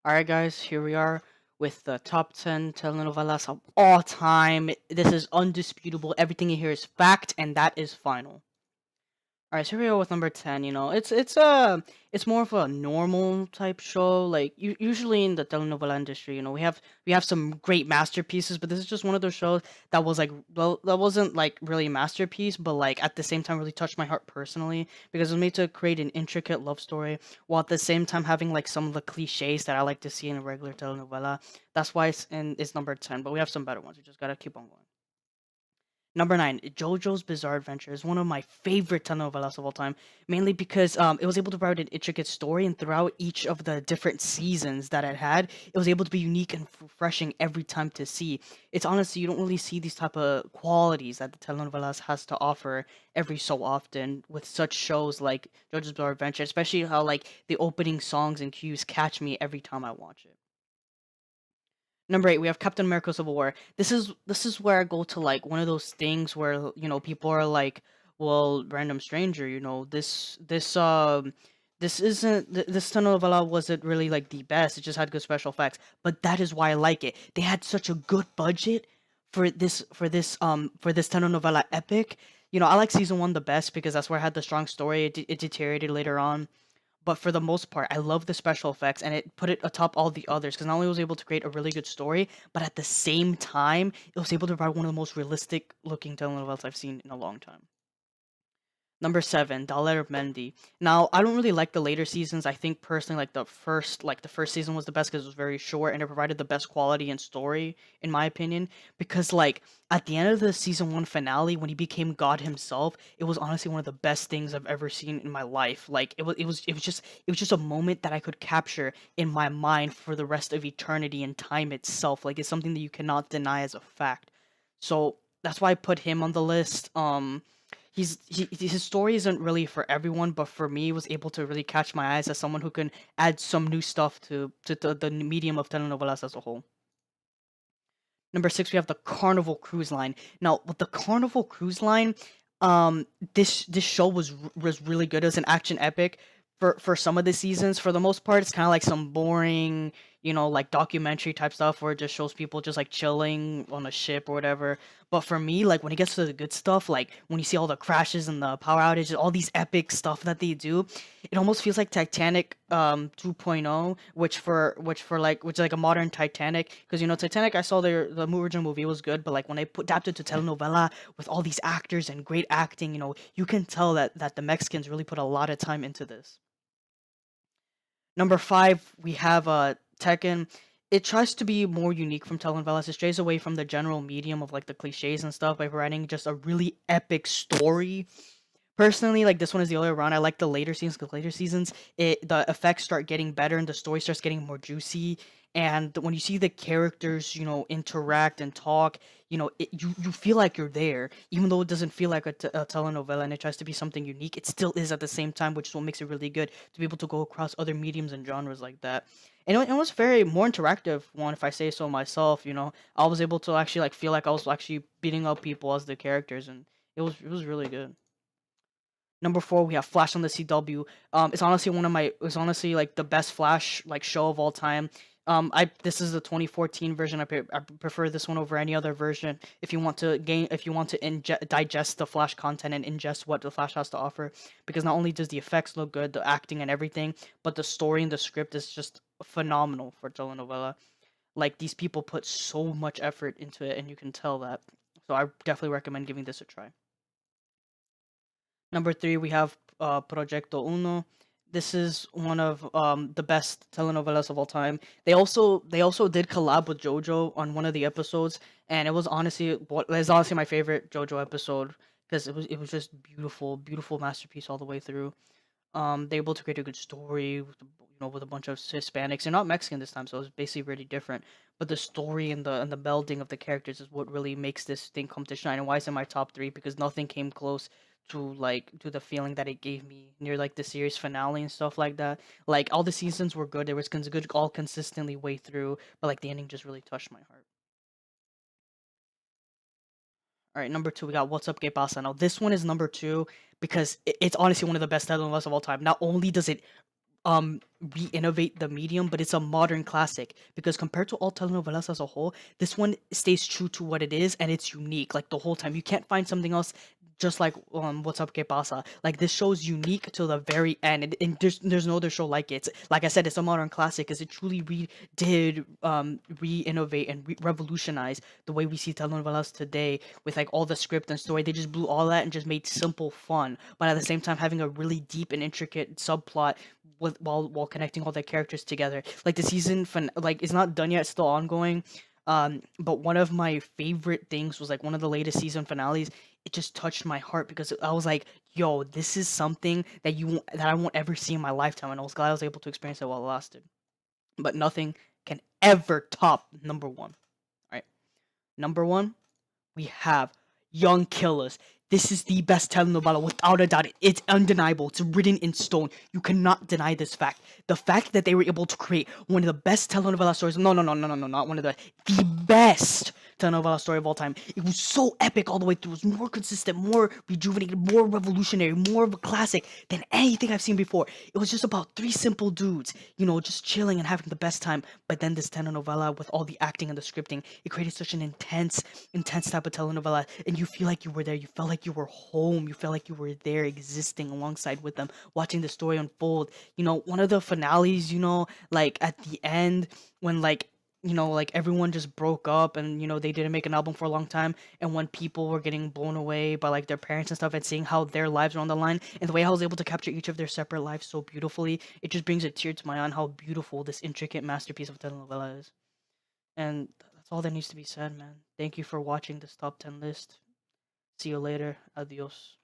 Alright, guys, here we are with the top 10 telenovelas of all time. This is undisputable. Everything in here is fact, and that is final. Alright, so here we go with number 10. It's more of a normal type show. Like usually in the telenovela industry, we have some great masterpieces, but this is just one of those shows that was like, well, that wasn't like really a masterpiece, but like at the same time really touched my heart personally because it was made to create an intricate love story while at the same time having like some of the cliches that I like to see in a regular telenovela. That's why it's number 10, but we have some better ones. We just gotta keep on going. Number 9, JoJo's Bizarre Adventure is one of my favorite telenovelas of all time, mainly because it was able to provide an intricate story, and throughout each of the different seasons that it had, it was able to be unique and refreshing every time to see. It's honestly, you don't really see these type of qualities that the telenovelas has to offer every so often with such shows like JoJo's Bizarre Adventure, especially how like the opening songs and cues catch me every time I watch it. Number 8, we have Captain America: Civil War. This is where I go to like one of those things where people are like, well, random stranger, this isn't this telenovela wasn't really like the best. It just had good special effects, but that is why I like it. They had such a good budget for this telenovela epic. I like season 1 the best because that's where I had the strong story. It deteriorated later on, but for the most part, I love the special effects, and it put it atop all the others because not only was it able to create a really good story, but at the same time, it was able to provide one of the most realistic looking telenovelas I've seen in a long time. Number 7, Dollar Mendy. Now, I don't really like the later seasons. I think personally, like the first season was the best because it was very short and it provided the best quality and story, in my opinion. Because like at the end of the season 1 finale, when he became God himself, it was honestly one of the best things I've ever seen in my life. Like it was just a moment that I could capture in my mind for the rest of eternity and time itself. Like it's something that you cannot deny as a fact. So that's why I put him on the list. His story isn't really for everyone, but for me, was able to really catch my eyes as someone who can add some new stuff to the medium of telenovelas as a whole. Number 6, we have the Carnival Cruise Line. Now, with the Carnival Cruise Line, this show was really good. It was an action epic for some of the seasons. For the most part, it's kind of like some boring, like documentary type stuff where it just shows people just like chilling on a ship or whatever. But for me, like when it gets to the good stuff, like when you see all the crashes and the power outages, all these epic stuff that they do, it almost feels like Titanic 2.0, which is like a modern Titanic, because Titanic, I saw the original movie was good, but like when they adapted to telenovela with all these actors and great acting, you can tell that the Mexicans really put a lot of time into this. Number 5, we have Tekken. It tries to be more unique from telenovelas. It strays away from the general medium of like the cliches and stuff by providing just a really epic story. Personally, like this one is the other way around. I like the later seasons because later seasons, the effects start getting better and the story starts getting more juicy. And when you see the characters, interact and talk, you feel like you're there, even though it doesn't feel like a telenovela and it tries to be something unique. It still is at the same time, which is what makes it really good to be able to go across other mediums and genres like that. And it was very more interactive one, if I say so myself. I was able to actually like feel like I was actually beating up people as the characters, and it was really good. Number 4, we have Flash on the CW. It's honestly like the best Flash like show of all time. I This is the 2014 version. I prefer this one over any other version. If you want to digest the Flash content and ingest what the Flash has to offer, because not only does the effects look good, the acting and everything, but the story and the script is just phenomenal for telenovela. Like these people put so much effort into it, and you can tell that. So I definitely recommend giving this a try. Number 3, we have Proyecto Uno. This is one of the best telenovelas of all time. They also did collab with JoJo on one of the episodes, and it was honestly my favorite JoJo episode because it was just beautiful, beautiful masterpiece all the way through. They're able to create a good story with a bunch of Hispanics. They're not Mexican this time, so it's basically really different. But the story and the melding of the characters is what really makes this thing come to shine. And why it's in my top 3? Because nothing came close to the feeling that it gave me near like the series finale and stuff like that. Like all the seasons were good. There was good all consistently way through, but like the ending just really touched my heart. All right, number 2, we got What's Up, Gay Pasa. Now, this one is number 2 because it's honestly one of the best telenovelas of all time. Not only does it re-innovate the medium, but it's a modern classic because compared to all telenovelas as a whole, this one stays true to what it is and it's unique like the whole time. You can't find something else just like What's Up Que Pasa. Like this show's unique to the very end, and there's no other show like it. Like I said, it's a modern classic because it truly did re-innovate and revolutionize the way we see telenovelas today with like all the script and story. They just blew all that and just made simple fun, but at the same time having a really deep and intricate subplot with while connecting all the characters together. Like the like it's not done yet, it's still ongoing. But one of my favorite things was like one of the latest season finales. It just touched my heart because I was like, "Yo, this is something that I won't ever see in my lifetime." And I was glad I was able to experience it while it lasted. But nothing can ever top number one. All right, number one, we have Young Killers. This is the best telenovela without a doubt. It's undeniable. It's written in stone. You cannot deny this fact. The fact that they were able to create one of the best telenovela stories. No, no, no, no, no, no, not one of the best telenovela story of all time. It was so epic all the way through. It was more consistent, more rejuvenated, more revolutionary, more of a classic than anything I've seen before. It was just about three simple dudes, just chilling and having the best time. But then this telenovela with all the acting and the scripting, it created such an intense type of telenovela, and you feel like you were there. You felt like you were home. You felt like you were there, existing alongside with them, watching the story unfold. One of the finales, like at the end when like everyone just broke up and they didn't make an album for a long time, and when people were getting blown away by like their parents and stuff and seeing how their lives were on the line and the way I was able to capture each of their separate lives so beautifully, it just brings a tear to my eye on how beautiful this intricate masterpiece of telenovela is. And that's all that needs to be said, man. Thank you for watching this top 10 list. See you later. Adios.